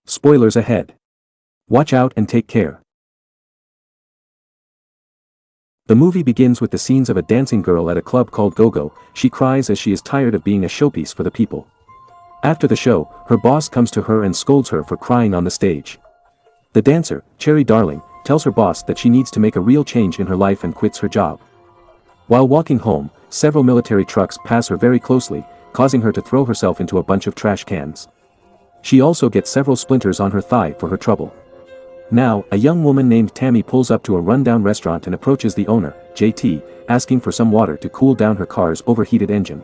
Spoilers ahead. Watch out and take care. The movie begins with the scenes of a dancing girl at a club called Go-Go. She cries as she is tired of being a showpiece for the people. After the show, her boss comes to her and scolds her for crying on the stage. The dancer, Cherry Darling, tells her boss that she needs to make a real change in her life and quits her job. While walking home, several military trucks pass her very closely, causing her to throw herself into a bunch of trash cans. She also gets several splinters on her thigh for her trouble. Now, a young woman named Tammy pulls up to a rundown restaurant and approaches the owner, JT, asking for some water to cool down her car's overheated engine.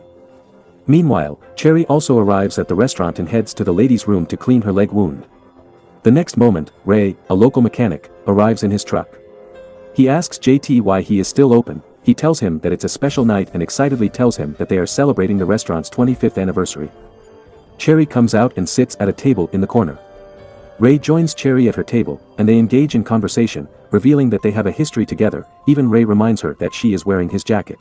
Meanwhile, Cherry also arrives at the restaurant and heads to the lady's room to clean her leg wound. The next moment, Ray, a local mechanic, arrives in his truck. He asks JT why he is still open. He tells him that it's a special night and excitedly tells him that they are celebrating the restaurant's 25th anniversary. Cherry comes out and sits at a table in the corner. Ray joins Cherry at her table, and they engage in conversation, revealing that they have a history together. Even Ray reminds her that she is wearing his jacket.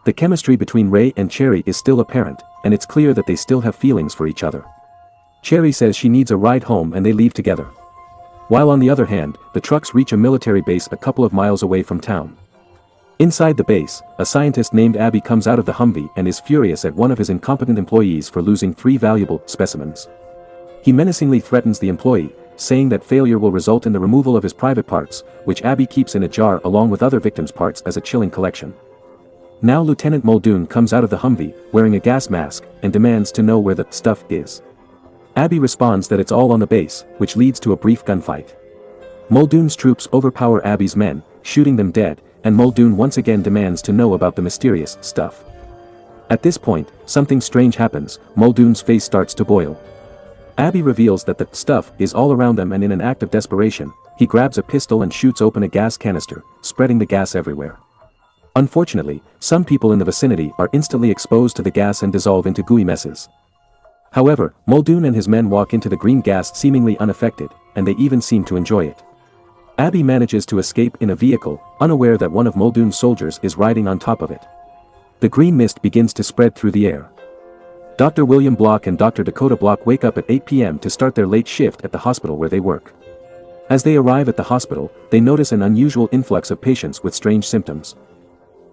The chemistry between Ray and Cherry is still apparent, and it's clear that they still have feelings for each other. Cherry says she needs a ride home and they leave together. While on the other hand, the trucks reach a military base a couple of miles away from town. Inside the base, a scientist named Abby comes out of the Humvee and is furious at one of his incompetent employees for losing 3 valuable specimens. He menacingly threatens the employee, saying that failure will result in the removal of his private parts, which Abby keeps in a jar along with other victims' parts as a chilling collection. Now Lieutenant Muldoon comes out of the Humvee, wearing a gas mask, and demands to know where the stuff is. Abby responds that it's all on the base, which leads to a brief gunfight. Muldoon's troops overpower Abby's men, shooting them dead, and Muldoon once again demands to know about the mysterious stuff. At this point, something strange happens. Muldoon's face starts to boil. Abby reveals that the stuff is all around them, and in an act of desperation, he grabs a pistol and shoots open a gas canister, spreading the gas everywhere. Unfortunately, some people in the vicinity are instantly exposed to the gas and dissolve into gooey messes. However, Muldoon and his men walk into the green gas seemingly unaffected, and they even seem to enjoy it. Abby manages to escape in a vehicle, unaware that one of Muldoon's soldiers is riding on top of it. The green mist begins to spread through the air. Dr. William Block and Dr. Dakota Block wake up at 8 p.m. to start their late shift at the hospital where they work. As they arrive at the hospital, they notice an unusual influx of patients with strange symptoms.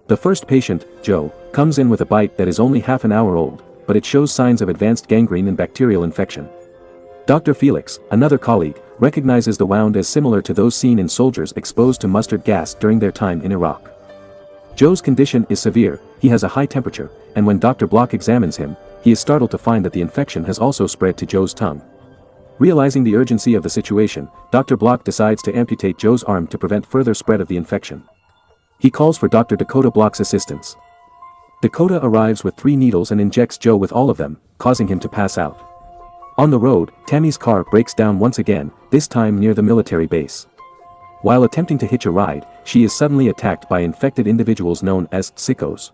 The first patient, Joe, comes in with a bite that is only half an hour old, but it shows signs of advanced gangrene and bacterial infection. Dr. Felix, another colleague, recognizes the wound as similar to those seen in soldiers exposed to mustard gas during their time in Iraq. Joe's condition is severe, he has a high temperature, and when Dr. Block examines him, he is startled to find that the infection has also spread to Joe's tongue. Realizing the urgency of the situation, Dr. Block decides to amputate Joe's arm to prevent further spread of the infection. He calls for Dr. Dakota Block's assistance. Dakota arrives with 3 needles and injects Joe with all of them, causing him to pass out. On the road, Tammy's car breaks down once again, this time near the military base. While attempting to hitch a ride, she is suddenly attacked by infected individuals known as sickos.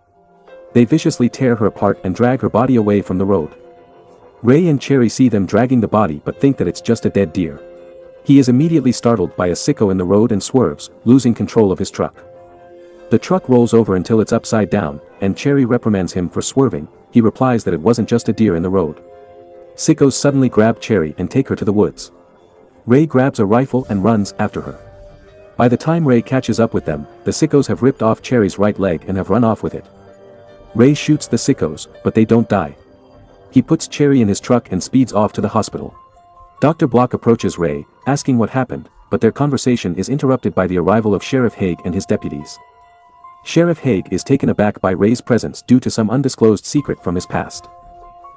They viciously tear her apart and drag her body away from the road. Ray and Cherry see them dragging the body but think that it's just a dead deer. He is immediately startled by a sicko in the road and swerves, losing control of his truck. The truck rolls over until it's upside down, and Cherry reprimands him for swerving. He replies that it wasn't just a deer in the road. Sickos suddenly grab Cherry and take her to the woods. Ray grabs a rifle and runs after her. By the time Ray catches up with them, the sickos have ripped off Cherry's right leg and have run off with it. Ray shoots the sickos, but they don't die. He puts Cherry in his truck and speeds off to the hospital. Dr. Block approaches Ray, asking what happened, but their conversation is interrupted by the arrival of Sheriff Haig and his deputies. Sheriff Haig is taken aback by Ray's presence due to some undisclosed secret from his past.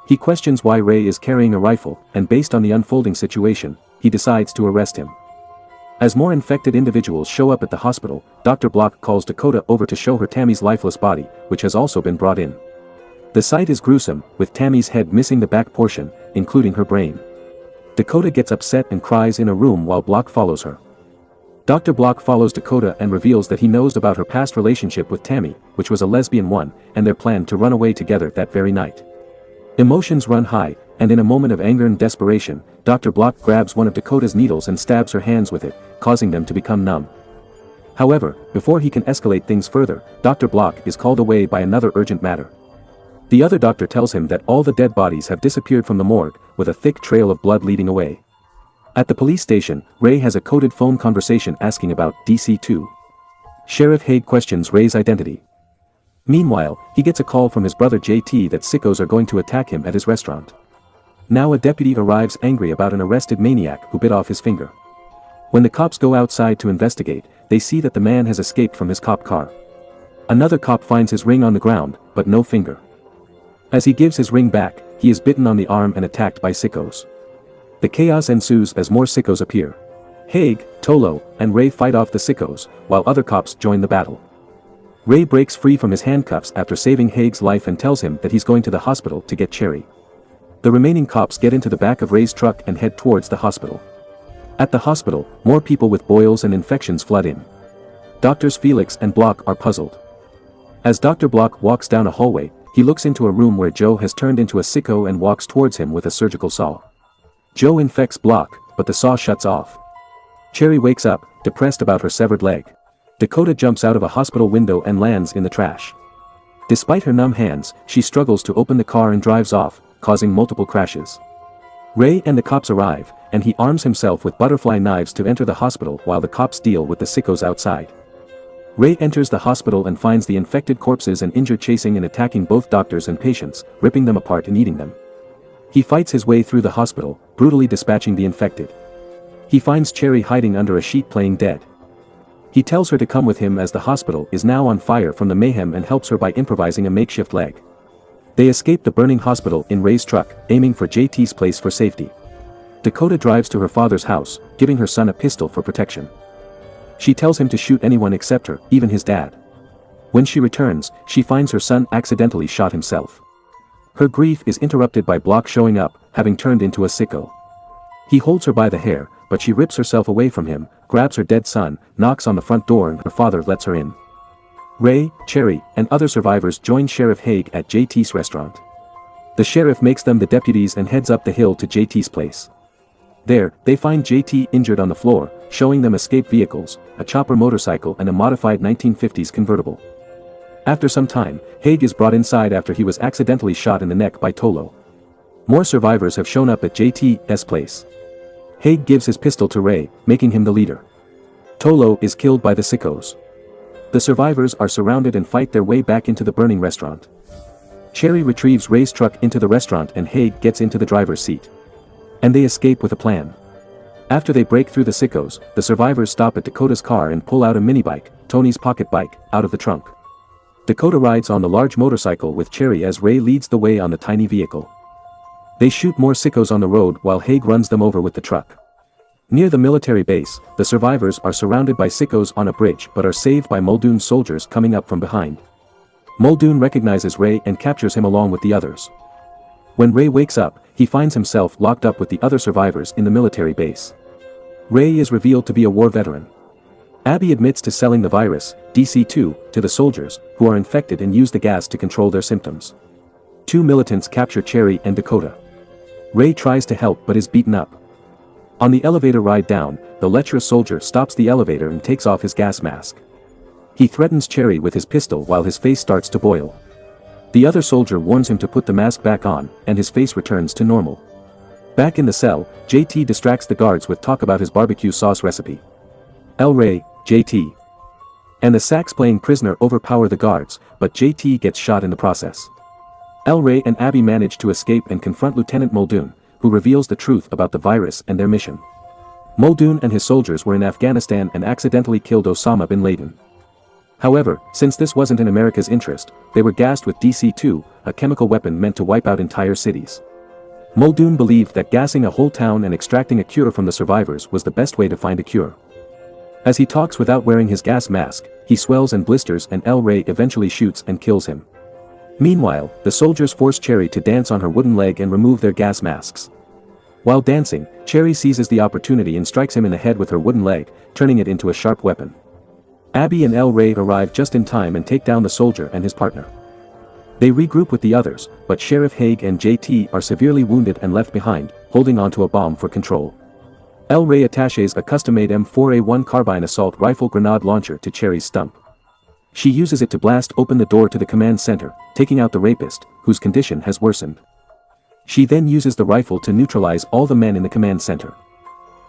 He questions why Ray is carrying a rifle, and based on the unfolding situation, he decides to arrest him. As more infected individuals show up at the hospital, Dr. Block calls Dakota over to show her Tammy's lifeless body, which has also been brought in. The sight is gruesome, with Tammy's head missing the back portion, including her brain. Dakota gets upset and cries in a room while Block follows her. Dr. Block follows Dakota and reveals that he knows about her past relationship with Tammy, which was a lesbian one, and their plan to run away together that very night. Emotions run high, and in a moment of anger and desperation, Dr. Block grabs one of Dakota's needles and stabs her hands with it, causing them to become numb. However, before he can escalate things further, Dr. Block is called away by another urgent matter. The other doctor tells him that all the dead bodies have disappeared from the morgue, with a thick trail of blood leading away. At the police station, Ray has a coded phone conversation asking about DC-2. Sheriff Haig questions Ray's identity. Meanwhile, he gets a call from his brother JT that sickos are going to attack him at his restaurant. Now a deputy arrives angry about an arrested maniac who bit off his finger. When the cops go outside to investigate, they see that the man has escaped from his cop car. Another cop finds his ring on the ground, but no finger. As he gives his ring back, he is bitten on the arm and attacked by sickos. The chaos ensues as more sickos appear. Haig, Tolo, and Ray fight off the sickos, while other cops join the battle. Ray breaks free from his handcuffs after saving Haig's life and tells him that he's going to the hospital to get Cherry. The remaining cops get into the back of Ray's truck and head towards the hospital. At the hospital, more people with boils and infections flood in. Doctors Felix and Block are puzzled. As Dr. Block walks down a hallway, he looks into a room where Joe has turned into a sicko and walks towards him with a surgical saw. Joe infects Block, but the saw shuts off. Cherry wakes up, depressed about her severed leg. Dakota jumps out of a hospital window and lands in the trash. Despite her numb hands, she struggles to open the car and drives off, causing multiple crashes. Ray and the cops arrive, and he arms himself with butterfly knives to enter the hospital while the cops deal with the sickos outside. Ray enters the hospital and finds the infected corpses and injured chasing and attacking both doctors and patients, ripping them apart and eating them. He fights his way through the hospital, brutally dispatching the infected. He finds Cherry hiding under a sheet playing dead. He tells her to come with him as the hospital is now on fire from the mayhem and helps her by improvising a makeshift leg. They escape the burning hospital in Ray's truck, aiming for JT's place for safety. Dakota drives to her father's house, giving her son a pistol for protection. She tells him to shoot anyone except her, even his dad. When she returns, she finds her son accidentally shot himself. Her grief is interrupted by Block showing up, having turned into a sicko. He holds her by the hair, but she rips herself away from him, grabs her dead son, knocks on the front door and her father lets her in. Ray, Cherry, and other survivors join Sheriff Haig at JT's restaurant. The sheriff makes them the deputies and heads up the hill to JT's place. There, they find JT injured on the floor, showing them escape vehicles, a chopper motorcycle and a modified 1950s convertible. After some time, Haig is brought inside after he was accidentally shot in the neck by Tolo. More survivors have shown up at JT's place. Haig gives his pistol to Ray, making him the leader. Tolo is killed by the sickos. The survivors are surrounded and fight their way back into the burning restaurant. Cherry retrieves Ray's truck into the restaurant and Haig gets into the driver's seat. And they escape with a plan. After they break through the sickos, the survivors stop at Dakota's car and pull out a minibike, Tony's pocket bike, out of the trunk. Dakota rides on the large motorcycle with Cherry as Ray leads the way on the tiny vehicle. They shoot more sickos on the road while Haig runs them over with the truck. Near the military base, the survivors are surrounded by sickos on a bridge but are saved by Muldoon's soldiers coming up from behind. Muldoon recognizes Ray and captures him along with the others. When Ray wakes up, he finds himself locked up with the other survivors in the military base. Ray is revealed to be a war veteran. Abby admits to selling the virus, DC-2, to the soldiers, who are infected and use the gas to control their symptoms. Two militants capture Cherry and Dakota. Ray tries to help but is beaten up. On the elevator ride down, the lecherous soldier stops the elevator and takes off his gas mask. He threatens Cherry with his pistol while his face starts to boil. The other soldier warns him to put the mask back on, and his face returns to normal. Back in the cell, JT distracts the guards with talk about his barbecue sauce recipe. El Ray, JT, and the sax-playing prisoner overpower the guards, but JT gets shot in the process. El Ray and Abby manage to escape and confront Lieutenant Muldoon, who reveals the truth about the virus and their mission. Muldoon and his soldiers were in Afghanistan and accidentally killed Osama bin Laden. However, since this wasn't in America's interest, they were gassed with DC-2, a chemical weapon meant to wipe out entire cities. Muldoon believed that gassing a whole town and extracting a cure from the survivors was the best way to find a cure. As he talks without wearing his gas mask, he swells and blisters and El Ray eventually shoots and kills him. Meanwhile, the soldiers force Cherry to dance on her wooden leg and remove their gas masks. While dancing, Cherry seizes the opportunity and strikes him in the head with her wooden leg, turning it into a sharp weapon. Abby and El Ray arrive just in time and take down the soldier and his partner. They regroup with the others, but Sheriff Haig and JT are severely wounded and left behind, holding onto a bomb for control. El Ray attaches a custom-made M4A1 carbine assault rifle grenade launcher to Cherry's stump. She uses it to blast open the door to the command center, taking out the rapist, whose condition has worsened. She then uses the rifle to neutralize all the men in the command center.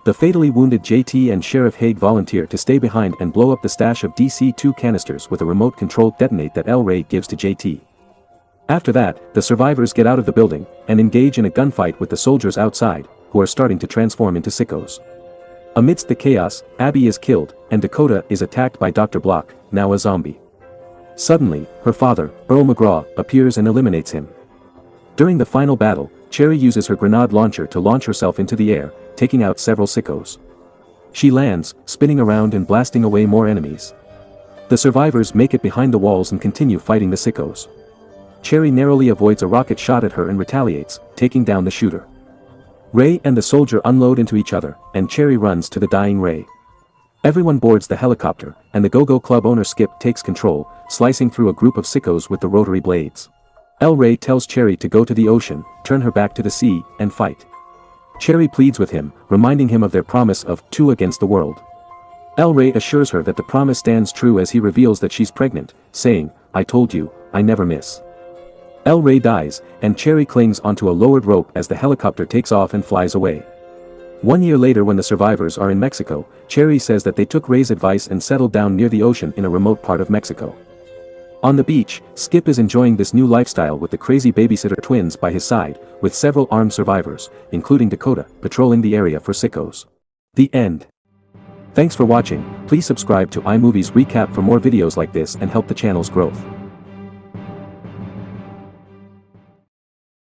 The fatally wounded JT and Sheriff Haig volunteer to stay behind and blow up the stash of DC-2 canisters with a remote-controlled detonate that Ray gives to JT. After that, the survivors get out of the building and engage in a gunfight with the soldiers outside, who are starting to transform into sickos. Amidst the chaos, Abby is killed, and Dakota is attacked by Dr. Block, now a zombie. Suddenly, her father, Earl McGraw, appears and eliminates him. During the final battle, Cherry uses her grenade launcher to launch herself into the air, taking out several sickos. She lands, spinning around and blasting away more enemies. The survivors make it behind the walls and continue fighting the sickos. Cherry narrowly avoids a rocket shot at her and retaliates, taking down the shooter. Ray and the soldier unload into each other, and Cherry runs to the dying Ray. Everyone boards the helicopter, and the Go-Go Club owner Skip takes control, slicing through a group of sickos with the rotary blades. Ray tells Cherry to go to the ocean, turn her back to the sea, and fight. Cherry pleads with him, reminding him of their promise of 2 against the world. Ray assures her that the promise stands true as he reveals that she's pregnant, saying, "I told you, I never miss." Ray dies, and Cherry clings onto a lowered rope as the helicopter takes off and flies away. 1 year later, when the survivors are in Mexico, Cherry says that they took Ray's advice and settled down near the ocean in a remote part of Mexico. On the beach, Skip is enjoying this new lifestyle with the crazy babysitter twins by his side, with several armed survivors, including Dakota, patrolling the area for sickos. The end. Thanks for watching. Please subscribe to iMovies Recap for more videos like this and help the channel's growth.